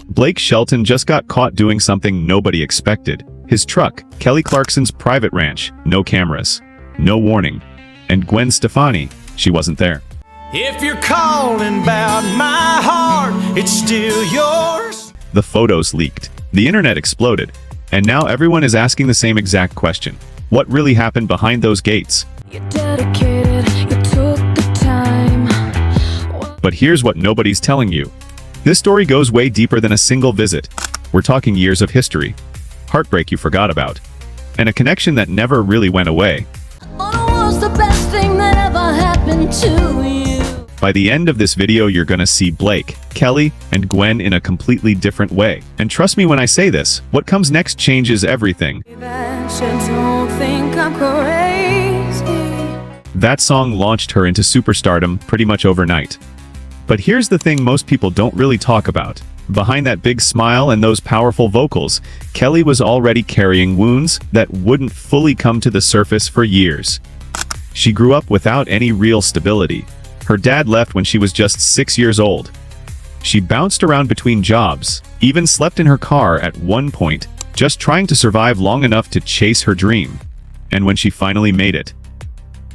Blake Shelton just got caught doing something nobody expected. His truck, Kelly Clarkson's private ranch, no cameras, no warning. And Gwen Stefani, she wasn't there. If you're calling about my heart, it's still yours. The photos leaked. The internet exploded. And now everyone is asking the same exact question. What really happened behind those gates? You're dedicated, you took the time. But here's what nobody's telling you. This story goes way deeper than a single visit. We're talking years of history, heartbreak you forgot about, and a connection that never really went away. What was the best thing that ever happened to you? By the end of this video, you're gonna see Blake, Kelly, and Gwen in a completely different way. And trust me when I say this, what comes next changes everything. Don't think I'm crazy. That song launched her into superstardom pretty much overnight. But here's the thing most people don't really talk about. Behind that big smile and those powerful vocals, Kelly was already carrying wounds that wouldn't fully come to the surface for years. She grew up without any real stability. Her dad left when she was just 6 years old. She bounced around between jobs, even slept in her car at one point, just trying to survive long enough to chase her dream. And when she finally made it,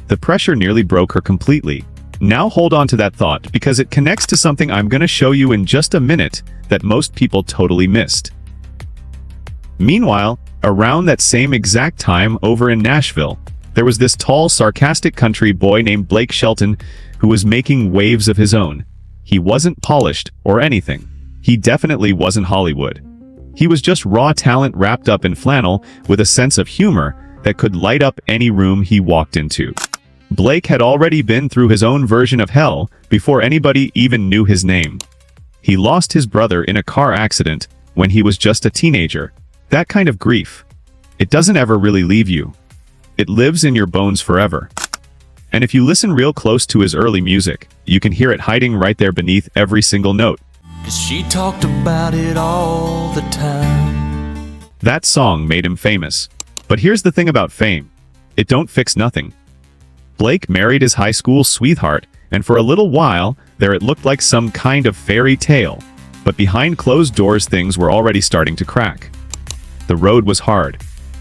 the pressure nearly broke her completely. Now hold on to that thought because it connects to something I'm gonna show you in just a minute that most people totally missed. Meanwhile, around that same exact time over in Nashville, there was this tall, sarcastic country boy named Blake Shelton who was making waves of his own. He wasn't polished or anything. He definitely wasn't Hollywood. He was just raw talent wrapped up in flannel with a sense of humor that could light up any room he walked into. Blake had already been through his own version of hell before anybody even knew his name. He lost his brother in a car accident when he was just a teenager. That kind of grief, it doesn't ever really leave you. It lives in your bones forever. And if you listen real close to his early music, you can hear it hiding right there beneath every single note. 'Cause she talked about it all the time. That song made him famous. But here's the thing about fame. It don't fix nothing. Blake married his high school sweetheart, and for a little while, there it looked like some kind of fairy tale. But behind closed doors, things were already starting to crack. The road was hard.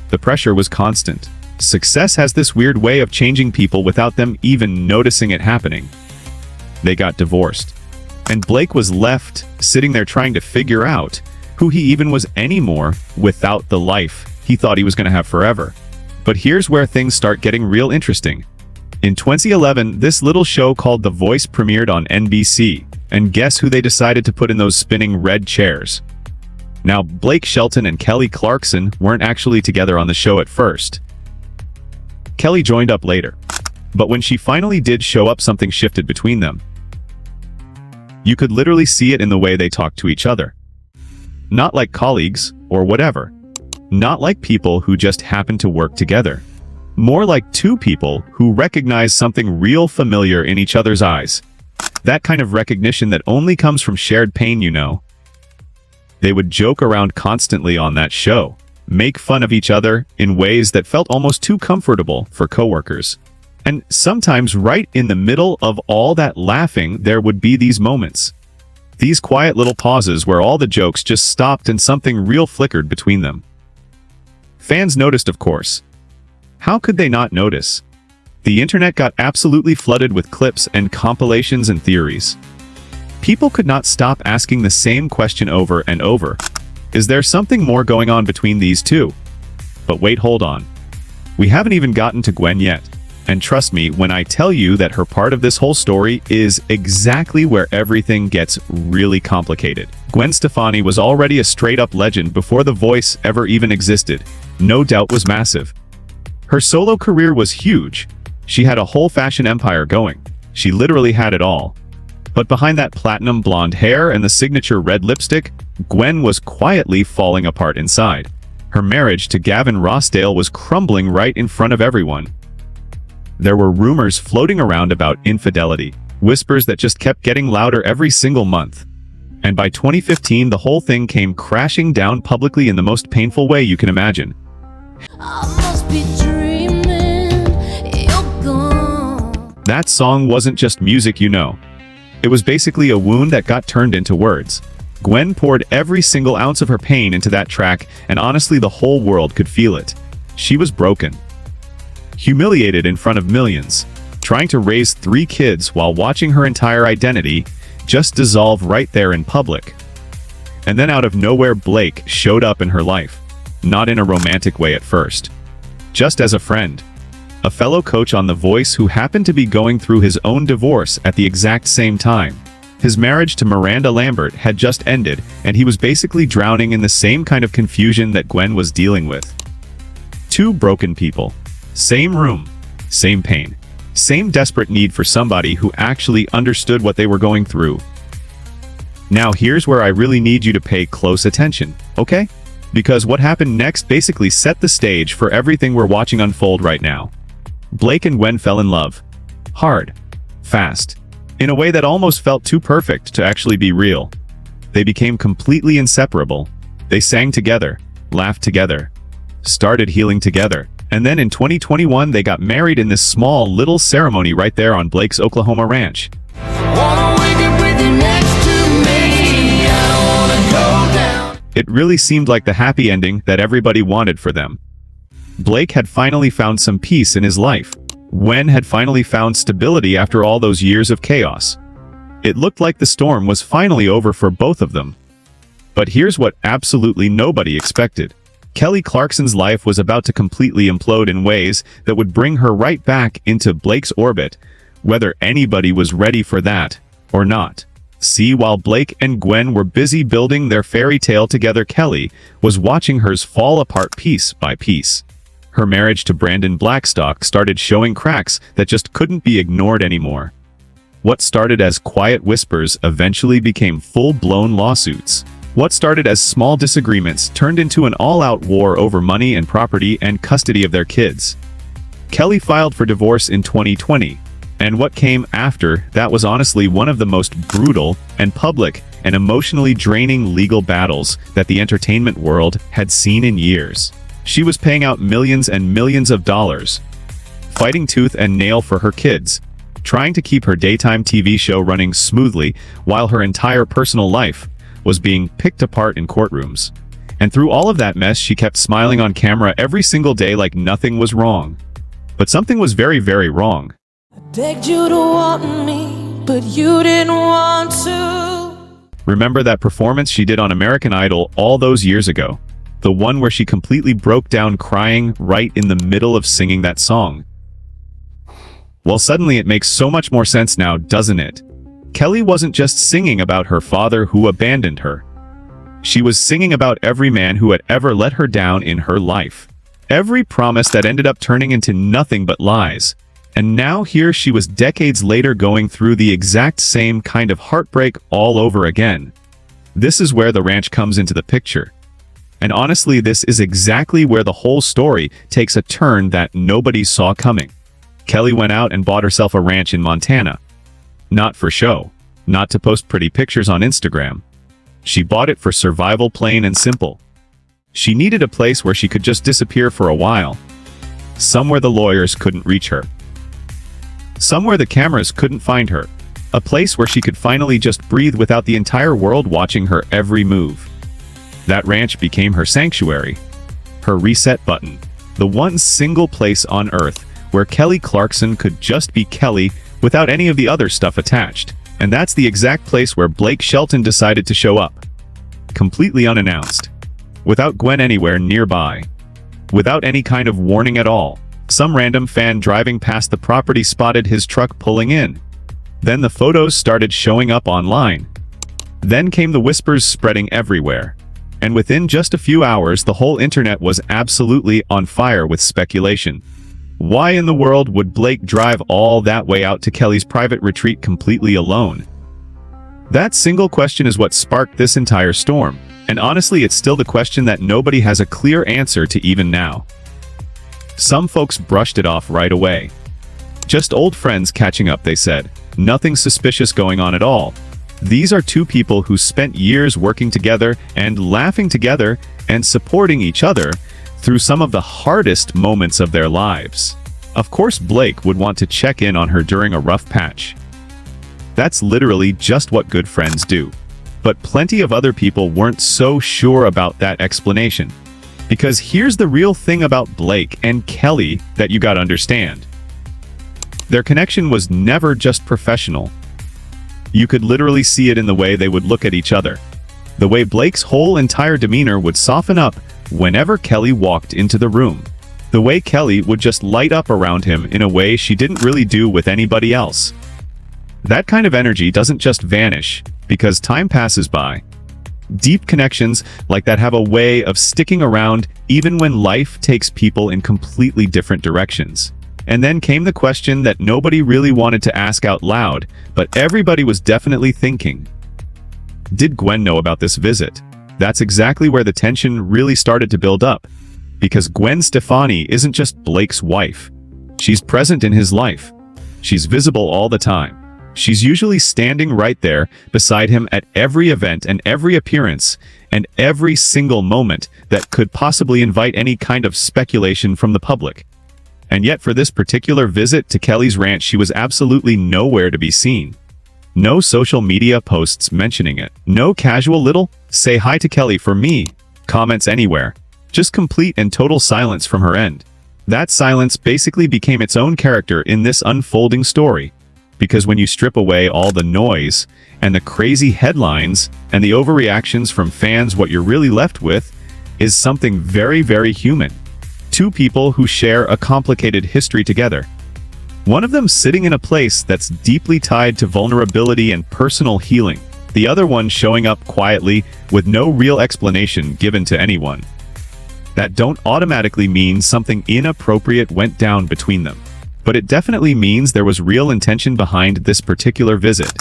The pressure was constant. Success has this weird way of changing people without them even noticing it happening. They got divorced. And Blake was left, sitting there trying to figure out who he even was anymore without the life he thought he was going to have forever. But here's where things start getting real interesting. In 2011, this little show called The Voice premiered on NBC, and guess who they decided to put in those spinning red chairs? Now, Blake Shelton and Kelly Clarkson weren't actually together on the show at first. Kelly joined up later. But when she finally did show up, something shifted between them. You could literally see it in the way they talked to each other. Not like colleagues, or whatever. Not like people who just happened to work together. More like two people who recognize something real familiar in each other's eyes. That kind of recognition that only comes from shared pain, you know. They would joke around constantly on that show, make fun of each other in ways that felt almost too comfortable for coworkers. And sometimes right in the middle of all that laughing, there would be these moments. These quiet little pauses where all the jokes just stopped and something real flickered between them. Fans noticed, of course. How could they not notice? The internet got absolutely flooded with clips and compilations and theories. People could not stop asking the same question over and over. Is there something more going on between these two? But wait, hold on. We haven't even gotten to Gwen yet. And trust me when I tell you that her part of this whole story is exactly where everything gets really complicated. Gwen Stefani was already a straight-up legend before The Voice ever even existed. No doubt was massive. Her solo career was huge. She had a whole fashion empire going. She literally had it all. But behind that platinum blonde hair and the signature red lipstick, Gwen was quietly falling apart inside. Her marriage to Gavin Rossdale was crumbling right in front of everyone. There were rumors floating around about infidelity, whispers that just kept getting louder every single month. And by 2015, the whole thing came crashing down publicly in the most painful way you can imagine. I must be dreaming, you're gone. That song wasn't just music, you know. It was basically a wound that got turned into words. Gwen poured every single ounce of her pain into that track, and honestly the whole world could feel it. She was broken. Humiliated in front of millions. Trying to raise 3 kids while watching her entire identity just dissolve right there in public. And then out of nowhere Blake showed up in her life. Not in a romantic way at first. Just as a friend. A fellow coach on The Voice who happened to be going through his own divorce at the exact same time. His marriage to Miranda Lambert had just ended, and he was basically drowning in the same kind of confusion that Gwen was dealing with. 2 broken people. Same room. Same pain. Same desperate need for somebody who actually understood what they were going through. Now here's where I really need you to pay close attention, okay? Because what happened next basically set the stage for everything we're watching unfold right now. Blake and Gwen fell in love. Hard. Fast. In a way that almost felt too perfect to actually be real. They became completely inseparable. They sang together, laughed together, started healing together. And then in 2021 they got married in this small little ceremony right there on Blake's Oklahoma ranch. It really seemed like the happy ending that everybody wanted for them. Blake had finally found some peace in his life. Gwen had finally found stability after all those years of chaos. It looked like the storm was finally over for both of them. But here's what absolutely nobody expected. Kelly Clarkson's life was about to completely implode in ways that would bring her right back into Blake's orbit, whether anybody was ready for that or not. See, while Blake and Gwen were busy building their fairy tale together, Kelly was watching hers fall apart piece by piece. Her marriage to Brandon Blackstock started showing cracks that just couldn't be ignored anymore. What started as quiet whispers eventually became full-blown lawsuits. What started as small disagreements turned into an all-out war over money and property and custody of their kids. Kelly filed for divorce in 2020, and what came after that was honestly one of the most brutal and public and emotionally draining legal battles that the entertainment world had seen in years. She was paying out millions and millions of dollars, fighting tooth and nail for her kids, trying to keep her daytime TV show running smoothly while her entire personal life was being picked apart in courtrooms. And through all of that mess, she kept smiling on camera every single day like nothing was wrong. But something was very, very wrong. I begged you to want me, but you didn't want to. Remember that performance she did on American Idol all those years ago? The one where she completely broke down crying right in the middle of singing that song. Well, suddenly it makes so much more sense now, doesn't it? Kelly wasn't just singing about her father who abandoned her. She was singing about every man who had ever let her down in her life. Every promise that ended up turning into nothing but lies. And now here she was decades later going through the exact same kind of heartbreak all over again. This is where the ranch comes into the picture. And honestly, this is exactly where the whole story takes a turn that nobody saw coming. Kelly went out and bought herself a ranch in Montana. Not for show. Not to post pretty pictures on Instagram. She bought it for survival, plain and simple. She needed a place where she could just disappear for a while. Somewhere the lawyers couldn't reach her. Somewhere the cameras couldn't find her. A place where she could finally just breathe without the entire world watching her every move. That ranch became her sanctuary. Her reset button. The one single place on Earth where Kelly Clarkson could just be Kelly without any of the other stuff attached. And that's the exact place where Blake Shelton decided to show up. Completely unannounced. Without Gwen anywhere nearby. Without any kind of warning at all. Some random fan driving past the property spotted his truck pulling in. Then the photos started showing up online. Then came the whispers spreading everywhere. And within just a few hours, the whole internet was absolutely on fire with speculation. Why in the world would Blake drive all that way out to Kelly's private retreat completely alone? That single question is what sparked this entire storm. And honestly, it's still the question that nobody has a clear answer to even now. Some folks brushed it off right away. Just old friends catching up, they said. Nothing suspicious going on at all. These are 2 people who spent years working together and laughing together and supporting each other through some of the hardest moments of their lives. Of course, Blake would want to check in on her during a rough patch. That's literally just what good friends do. But plenty of other people weren't so sure about that explanation. Because here's the real thing about Blake and Kelly that you gotta understand. Their connection was never just professional. You could literally see it in the way they would look at each other. The way Blake's whole entire demeanor would soften up whenever Kelly walked into the room. The way Kelly would just light up around him in a way she didn't really do with anybody else. That kind of energy doesn't just vanish because time passes by. Deep connections like that have a way of sticking around even when life takes people in completely different directions. And then came the question that nobody really wanted to ask out loud, but everybody was definitely thinking. Did Gwen know about this visit? That's exactly where the tension really started to build up. Because Gwen Stefani isn't just Blake's wife. She's present in his life. She's visible all the time. She's usually standing right there beside him at every event and every appearance, and every single moment that could possibly invite any kind of speculation from the public. And yet for this particular visit to Kelly's ranch, she was absolutely nowhere to be seen. No social media posts mentioning it. No casual little, "say hi to Kelly for me," comments anywhere. Just complete and total silence from her end. That silence basically became its own character in this unfolding story. Because when you strip away all the noise, and the crazy headlines, and the overreactions from fans, what you're really left with is something very, very human. Two people who share a complicated history together. One of them sitting in a place that's deeply tied to vulnerability and personal healing. The other one showing up quietly with no real explanation given to anyone. That don't automatically mean something inappropriate went down between them. But it definitely means there was real intention behind this particular visit.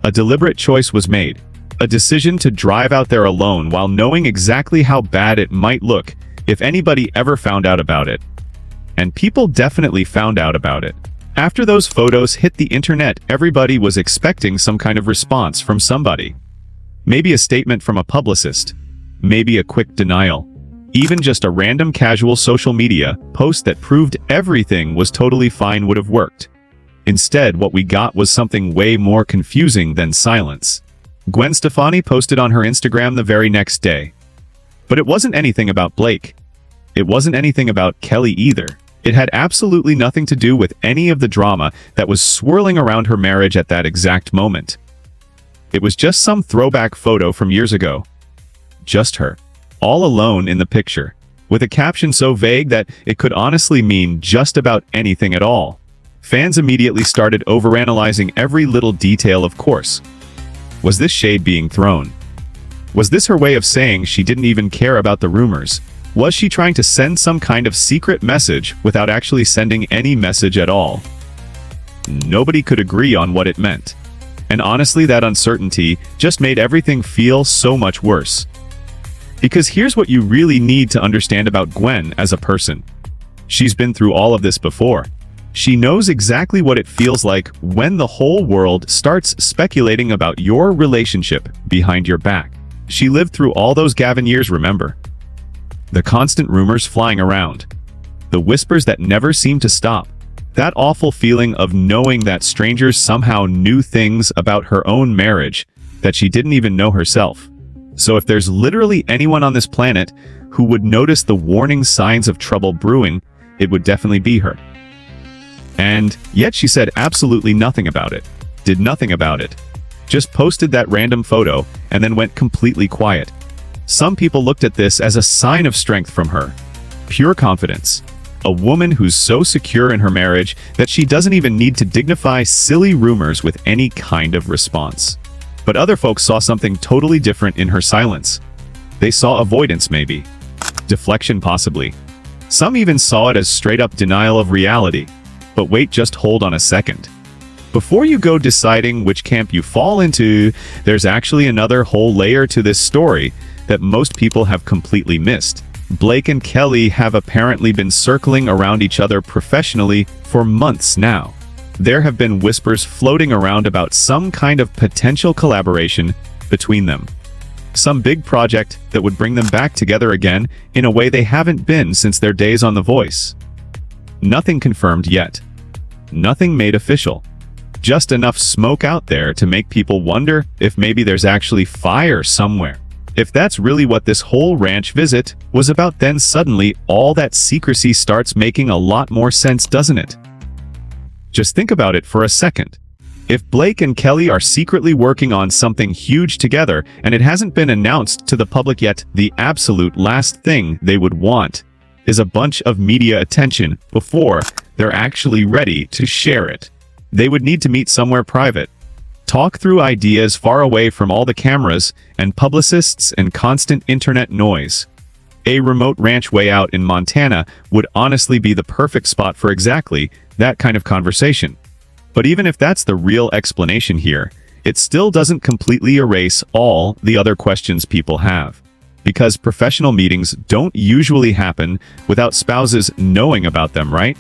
A deliberate choice was made. A decision to drive out there alone while knowing exactly how bad it might look if anybody ever found out about it. And people definitely found out about it. After those photos hit the internet, everybody was expecting some kind of response from somebody. Maybe a statement from a publicist. Maybe a quick denial. Even just a random casual social media post that proved everything was totally fine would have worked. Instead, what we got was something way more confusing than silence. Gwen Stefani posted on her Instagram the very next day. But it wasn't anything about Blake. It wasn't anything about Kelly either. It had absolutely nothing to do with any of the drama that was swirling around her marriage at that exact moment. It was just some throwback photo from years ago. Just her. All alone in the picture, with a caption so vague that it could honestly mean just about anything at all. Fans immediately started overanalyzing every little detail, of course. Was this shade being thrown? Was this her way of saying she didn't even care about the rumors? Was she trying to send some kind of secret message without actually sending any message at all? Nobody could agree on what it meant. And honestly, that uncertainty just made everything feel so much worse. Because here's what you really need to understand about Gwen as a person. She's been through all of this before. She knows exactly what it feels like when the whole world starts speculating about your relationship behind your back. She lived through all those Gavin years, remember? The constant rumors flying around. The whispers that never seemed to stop. That awful feeling of knowing that strangers somehow knew things about her own marriage that she didn't even know herself. So if there's literally anyone on this planet who would notice the warning signs of trouble brewing, it would definitely be her. And yet she said absolutely nothing about it. Did nothing about it. Just posted that random photo and then went completely quiet. Some people looked at this as a sign of strength from her. Pure confidence. A woman who's so secure in her marriage that she doesn't even need to dignify silly rumors with any kind of response. But other folks saw something totally different in her silence. They saw avoidance maybe. Deflection possibly. Some even saw it as straight-up denial of reality. But wait, just hold on a second. Before you go deciding which camp you fall into, there's actually another whole layer to this story that most people have completely missed. Blake and Kelly have apparently been circling around each other professionally for months now. There have been whispers floating around about some kind of potential collaboration between them. Some big project that would bring them back together again in a way they haven't been since their days on The Voice. Nothing confirmed yet. Nothing made official. just enough smoke out there to make people wonder if maybe there's actually fire somewhere. If that's really what this whole ranch visit was about, then suddenly all that secrecy starts making a lot more sense, doesn't it? Just think about it for a second. If Blake and Kelly are secretly working on something huge together and it hasn't been announced to the public yet, the absolute last thing they would want is a bunch of media attention before they're actually ready to share it. They would need to meet somewhere private, talk through ideas far away from all the cameras and publicists and constant internet noise. A remote ranch way out in Montana would honestly be the perfect spot for exactly that kind of conversation. But even if that's the real explanation here, it still doesn't completely erase all the other questions people have. Because professional meetings don't usually happen without spouses knowing about them, right?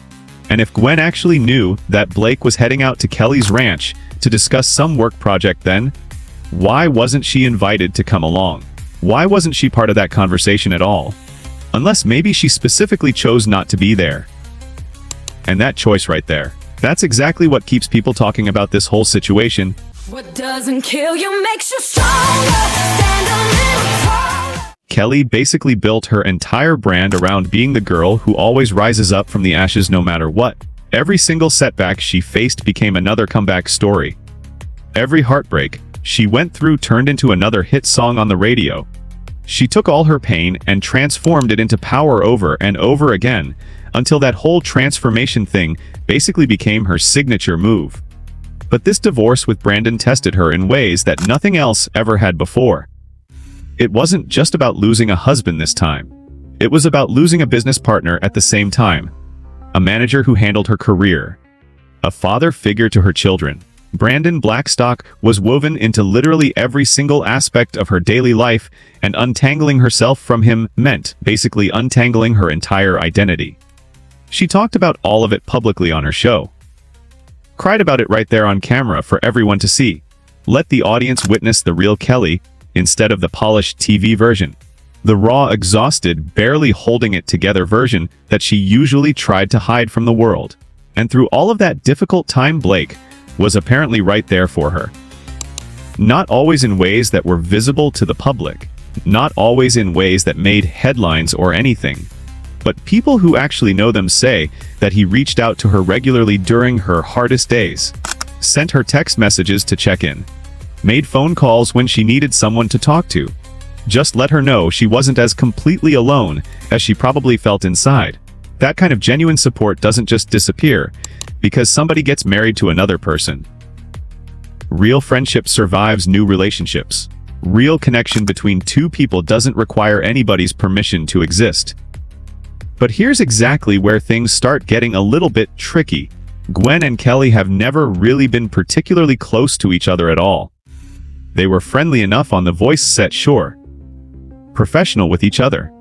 And if Gwen actually knew that Blake was heading out to Kelly's ranch to discuss some work project, then why wasn't she invited to come along? Why wasn't she part of that conversation at all? Unless maybe she specifically chose not to be there. And that choice right there, that's exactly what keeps people talking about this whole situation. What doesn't kill you makes you stronger. Stand a little taller. Kelly basically built her entire brand around being the girl who always rises up from the ashes no matter what. Every single setback she faced became another comeback story. Every heartbreak she went through turned into another hit song on the radio. She took all her pain and transformed it into power over and over again, until that whole transformation thing basically became her signature move. But this divorce with Brandon tested her in ways that nothing else ever had before. It wasn't just about losing a husband this time. It was about losing a business partner at the same time. A manager who handled her career. A father figure to her children. Brandon Blackstock was woven into literally every single aspect of her daily life, and untangling herself from him meant basically untangling her entire identity. She talked about all of it publicly on her show. Cried about it right there on camera for everyone to see. Let the audience witness the real Kelly instead of the polished TV version. The raw, exhausted, barely holding it together version that she usually tried to hide from the world. And through all of that difficult time, Blake was apparently right there for her. Not always in ways that were visible to the public. Not always in ways that made headlines or anything. But people who actually know them say that he reached out to her regularly during her hardest days, sent her text messages to check in, made phone calls when she needed someone to talk to, just let her know she wasn't as completely alone as she probably felt inside. That kind of genuine support doesn't just disappear because somebody gets married to another person. Real friendship survives new relationships. Real connection between two people doesn't require anybody's permission to exist. But here's exactly where things start getting a little bit tricky. Gwen and Kelly have never really been particularly close to each other at all. They were friendly enough on the Voice set, sure. Professional with each other.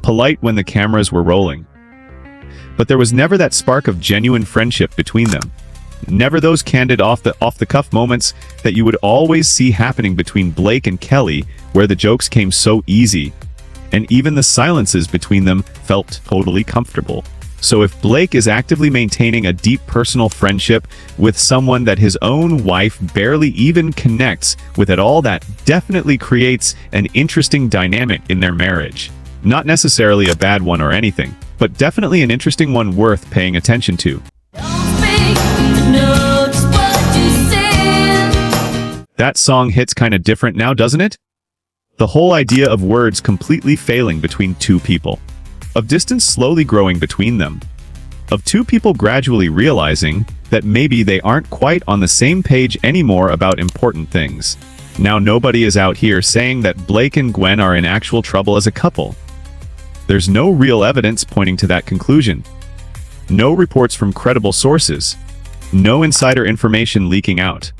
Polite when the cameras were rolling. But there was never that spark of genuine friendship between them. Never those candid off-the-cuff moments that you would always see happening between Blake and Kelly, where the jokes came so easy. And even the silences between them felt totally comfortable. So if Blake is actively maintaining a deep personal friendship with someone that his own wife barely even connects with at all, that definitely creates an interesting dynamic in their marriage. Not necessarily a bad one or anything, but definitely an interesting one worth paying attention to. That song hits kinda different now, doesn't it? The whole idea of words completely failing between two people. Of distance slowly growing between them. Of two people gradually realizing that maybe they aren't quite on the same page anymore about important things. Now nobody is out here saying that Blake and Gwen are in actual trouble as a couple. There's no real evidence pointing to that conclusion. No reports from credible sources. No insider information leaking out.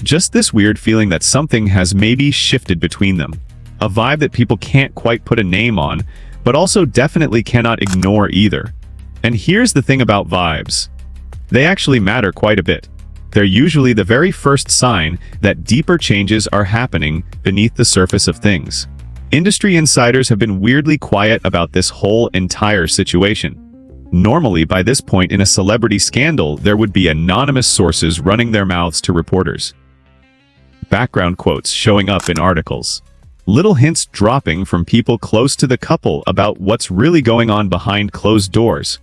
Just this weird feeling that something has maybe shifted between them. A vibe that people can't quite put a name on, but also definitely cannot ignore either. And here's the thing about vibes. They actually matter quite a bit. They're usually the very first sign that deeper changes are happening beneath the surface of things. Industry insiders have been weirdly quiet about this whole entire situation. Normally, by this point in a celebrity scandal, there would be anonymous sources running their mouths to reporters. Background quotes showing up in articles. Little hints dropping from people close to the couple about what's really going on behind closed doors.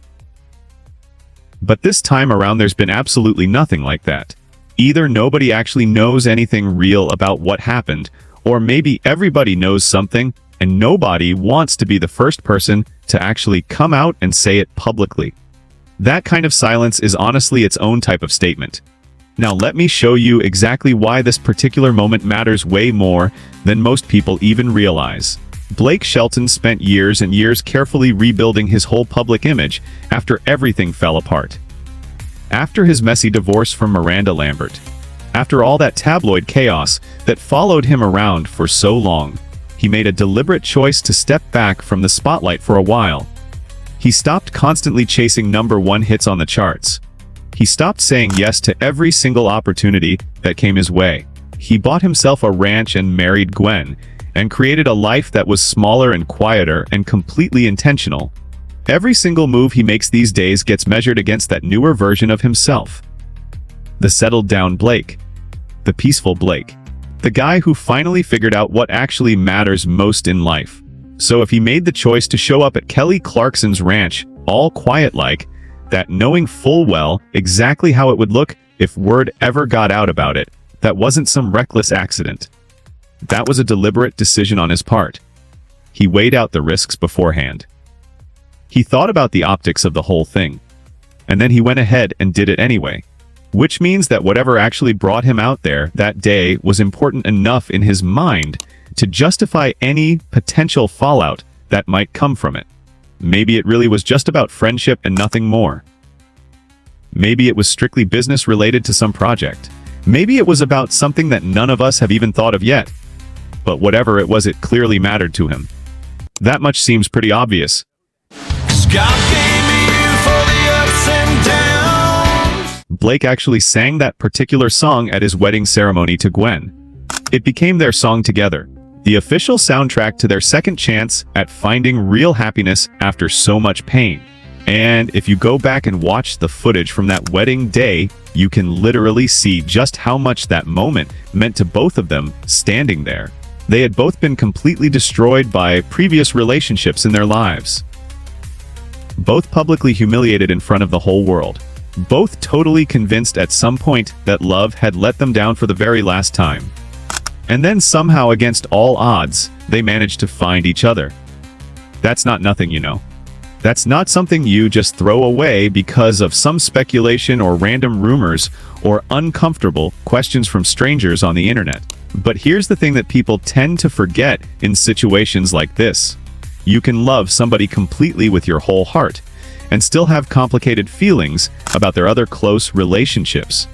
But this time around, there's been absolutely nothing like that. Either nobody actually knows anything real about what happened, or maybe everybody knows something, and nobody wants to be the first person to actually come out and say it publicly. That kind of silence is honestly its own type of statement. Now let me show you exactly why this particular moment matters way more than most people even realize. Blake Shelton spent years and years carefully rebuilding his whole public image after everything fell apart. After his messy divorce from Miranda Lambert. After all that tabloid chaos that followed him around for so long, he made a deliberate choice to step back from the spotlight for a while. He stopped constantly chasing #1 hits on the charts. He stopped saying yes to every single opportunity that came his way. He bought himself a ranch and married Gwen, and created a life that was smaller and quieter and completely intentional. Every single move he makes these days gets measured against that newer version of himself. The settled down Blake. The peaceful Blake. The guy who finally figured out what actually matters most in life. So if he made the choice to show up at Kelly Clarkson's ranch, all quiet like that, knowing full well exactly how it would look if word ever got out about it, that wasn't some reckless accident. That was a deliberate decision on his part. He weighed out the risks beforehand. He thought about the optics of the whole thing. And then he went ahead and did it anyway. Which means that whatever actually brought him out there that day was important enough in his mind to justify any potential fallout that might come from it. Maybe it really was just about friendship and nothing more. Maybe it was strictly business related to some project. Maybe it was about something that none of us have even thought of yet. But whatever it was, it clearly mattered to him. That much seems pretty obvious. God gave me you for the ups and downs. Blake actually sang that particular song at his wedding ceremony to Gwen. It became their song together, the official soundtrack to their second chance at finding real happiness after so much pain. And if you go back and watch the footage from that wedding day, you can literally see just how much that moment meant to both of them standing there. They had both been completely destroyed by previous relationships in their lives. Both publicly humiliated in front of the whole world. Both totally convinced at some point that love had let them down for the very last time. And then somehow, against all odds, they managed to find each other. That's not nothing, you know. That's not something you just throw away because of some speculation or random rumors or uncomfortable questions from strangers on the internet. But here's the thing that people tend to forget in situations like this. You can love somebody completely with your whole heart and still have complicated feelings about their other close relationships.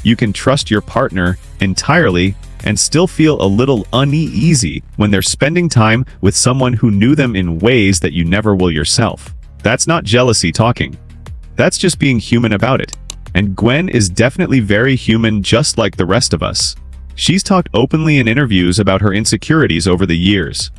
You can trust your partner entirely and still feel a little uneasy when they're spending time with someone who knew them in ways that you never will yourself. That's not jealousy talking. That's just being human about it. And Gwen is definitely very human, just like the rest of us. She's talked openly in interviews about her insecurities over the years.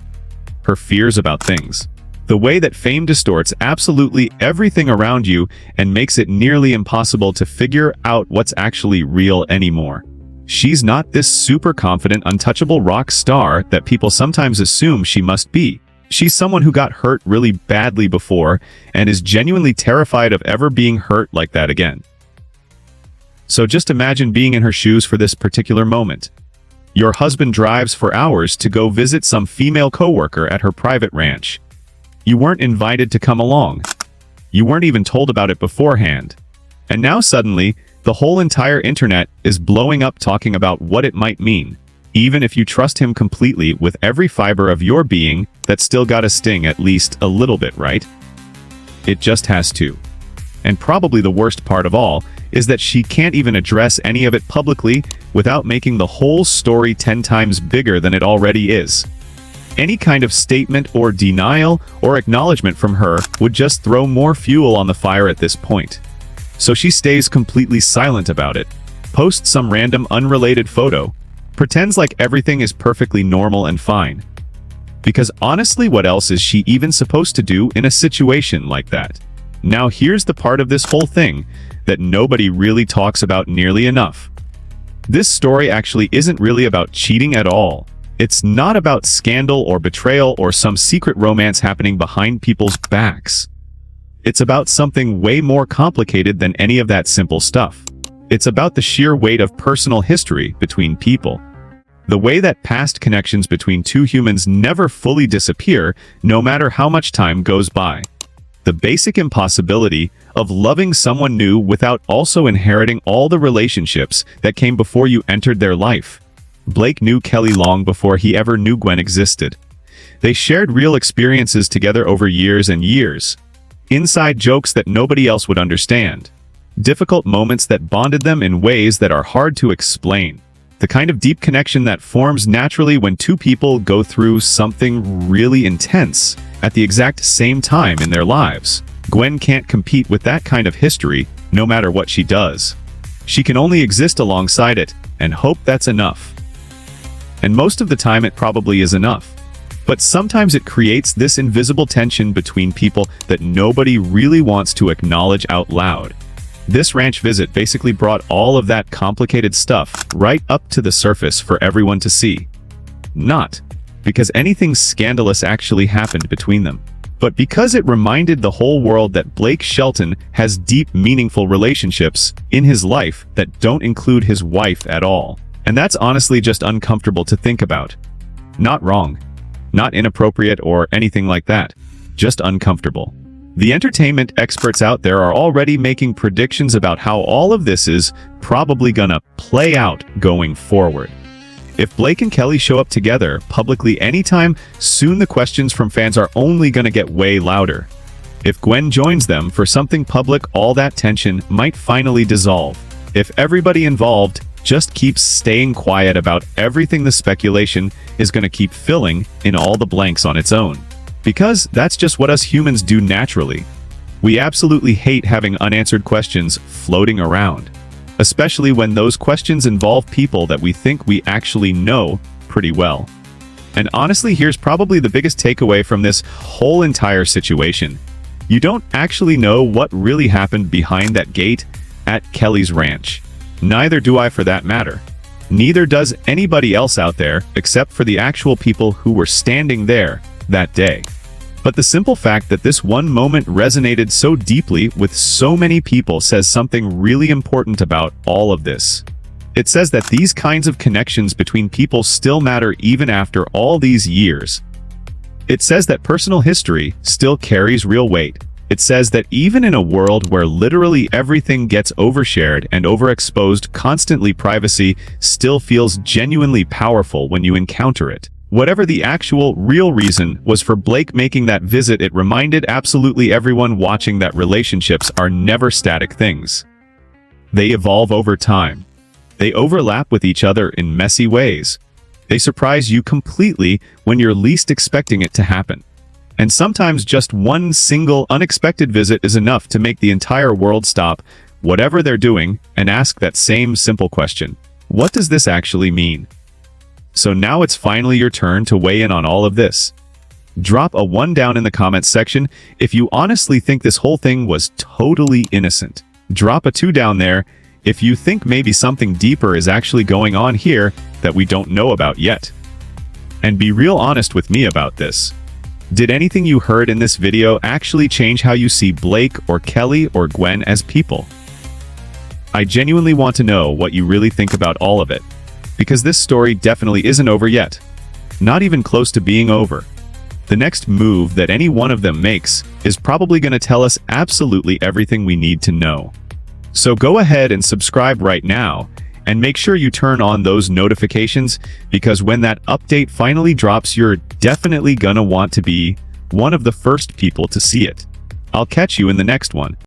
Her fears about things. The way that fame distorts absolutely everything around you and makes it nearly impossible to figure out what's actually real anymore. She's not this super confident, untouchable rock star that people sometimes assume she must be. She's someone who got hurt really badly before and is genuinely terrified of ever being hurt like that again. So just imagine being in her shoes for this particular moment. Your husband drives for hours to go visit some female coworker at her private ranch. You weren't invited to come along. You weren't even told about it beforehand. And now suddenly, the whole entire internet is blowing up talking about what it might mean. Even if you trust him completely with every fiber of your being, that's still gotta sting at least a little bit, right? It just has to. And probably the worst part of all is that she can't even address any of it publicly without making the whole story 10 times bigger than it already is. Any kind of statement or denial or acknowledgement from her would just throw more fuel on the fire at this point. So she stays completely silent about it, posts some random unrelated photo, pretends like everything is perfectly normal and fine. Because honestly, what else is she even supposed to do in a situation like that? Now here's the part of this whole thing that nobody really talks about nearly enough. This story actually isn't really about cheating at all. It's not about scandal or betrayal or some secret romance happening behind people's backs. It's about something way more complicated than any of that simple stuff. It's about the sheer weight of personal history between people. The way that past connections between two humans never fully disappear, no matter how much time goes by. The basic impossibility of loving someone new without also inheriting all the relationships that came before you entered their life. Blake knew Kelly long before he ever knew Gwen existed. They shared real experiences together over years and years. Inside jokes that nobody else would understand. Difficult moments that bonded them in ways that are hard to explain. The kind of deep connection that forms naturally when two people go through something really intense at the exact same time in their lives. Gwen can't compete with that kind of history, no matter what she does. She can only exist alongside it, and hope that's enough. And most of the time it probably is enough. But sometimes it creates this invisible tension between people that nobody really wants to acknowledge out loud. This ranch visit basically brought all of that complicated stuff right up to the surface for everyone to see. Not because anything scandalous actually happened between them, but because it reminded the whole world that Blake Shelton has deep, meaningful relationships in his life that don't include his wife at all. And that's honestly just uncomfortable to think about. Not wrong, not inappropriate or anything like that, just uncomfortable. The entertainment experts out there are already making predictions about how all of this is probably gonna play out going forward. If Blake and Kelly show up together publicly anytime soon, the questions from fans are only gonna get way louder. If Gwen joins them for something public, all that tension might finally dissolve. If everybody involved just keeps staying quiet about everything, the speculation is gonna keep filling in all the blanks on its own. Because that's just what us humans do naturally. We absolutely hate having unanswered questions floating around. Especially when those questions involve people that we think we actually know pretty well. And honestly, here's probably the biggest takeaway from this whole entire situation. You don't actually know what really happened behind that gate at Kelly's ranch. Neither do I, for that matter. Neither does anybody else out there, except for the actual people who were standing there that day. But the simple fact that this one moment resonated so deeply with so many people says something really important about all of this. It says that these kinds of connections between people still matter even after all these years. It says that personal history still carries real weight. It says that even in a world where literally everything gets overshared and overexposed, constantly, privacy still feels genuinely powerful when you encounter it. Whatever the actual, real reason was for Blake making that visit, it reminded absolutely everyone watching that relationships are never static things. They evolve over time. They overlap with each other in messy ways. They surprise you completely when you're least expecting it to happen. And sometimes just one single, unexpected visit is enough to make the entire world stop whatever they're doing and ask that same simple question. What does this actually mean? So now it's finally your turn to weigh in on all of this. Drop a 1 down in the comments section if you honestly think this whole thing was totally innocent. Drop a 2 down there if you think maybe something deeper is actually going on here that we don't know about yet. And be real honest with me about this. Did anything you heard in this video actually change how you see Blake or Kelly or Gwen as people? I genuinely want to know what you really think about all of it. Because this story definitely isn't over yet. Not even close to being over. The next move that any one of them makes is probably going to tell us absolutely everything we need to know. So go ahead and subscribe right now, and make sure you turn on those notifications, because when that update finally drops, you're definitely gonna want to be one of the first people to see it. I'll catch you in the next one.